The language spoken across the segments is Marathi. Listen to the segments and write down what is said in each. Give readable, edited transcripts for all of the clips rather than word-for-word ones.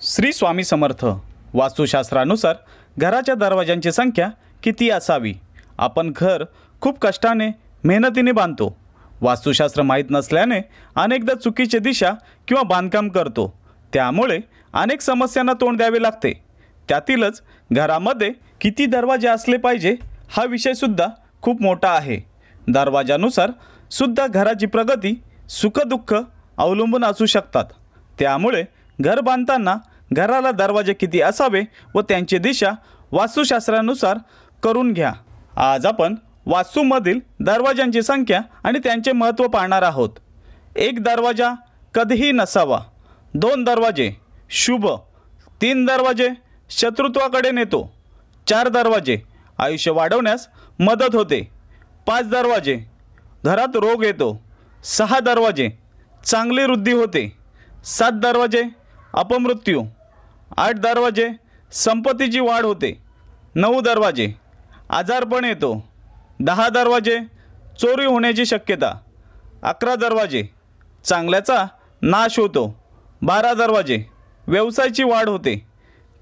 श्री स्वामी समर्थ। वास्तुशास्त्रानुसार घराच्या दरवाजांची संख्या किती असावी? आपण घर खूप कष्टाने मेहनतीने बांधतो। वास्तुशास्त्र माहीत नसल्याने अनेकदा चुकीची दिशा किंवा बांधकाम करतो, त्यामुळे अनेक समस्यांना तोंड द्यावे लागते। त्यातीलच घरामध्ये किती दरवाजे असले पाहिजे हा विषयसुद्धा खूप मोठा आहे। दरवाजानुसार सुद्धा घराची प्रगती सुखदुःख अवलंबून असू शकतात। त्यामुळे घर बांधताना घराला दरवाजे किती असावे व त्यांची दिशा वास्तुशास्त्रानुसार करून घ्या। आज आपण वास्तूमधील दरवाजांची संख्या आणि त्यांचे महत्त्व पाहणार आहोत। एक दरवाजा कधीही नसावा। 2 दरवाजे शुभ, 3 दरवाजे शत्रुत्वाकडे नेतो, 4 दरवाजे आयुष्य वाढवण्यास मदत होते, 5 दरवाजे घरात रोग येतो, 6 दरवाजे चांगली वृद्धी होते, 7 दरवाजे अपमृत्यू, 8 दरवाजे संपत्तीची वाढ होते, 9 दरवाजे आजारपण येतो, 10 दरवाजे चोरी होण्याची शक्यता, 11 दरवाजे चांगल्याचा नाश होतो, 12 दरवाजे व्यवसायाची वाढ होते,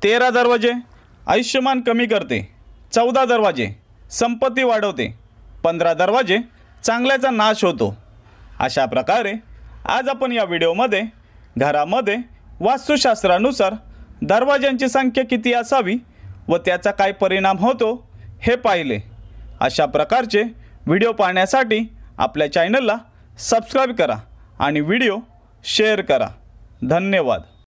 13 दरवाजे आयुष्यमान कमी करते, 14 दरवाजे संपत्ती वाढवते, 15 दरवाजे चांगल्याचा नाश होतो। अशा प्रकारे आज आपण या व्हिडिओमध्ये घरामध्ये वास्तुशास्त्रानुसार दरवाजांची संख्या किती असावी व त्याचा काय परिणाम होतो हे पाहिले। अशा प्रकारचे व्हिडिओ पाहण्यासाठी आपल्या चॅनलला सबस्क्राईब करा आणि व्हिडिओ शेअर करा। धन्यवाद।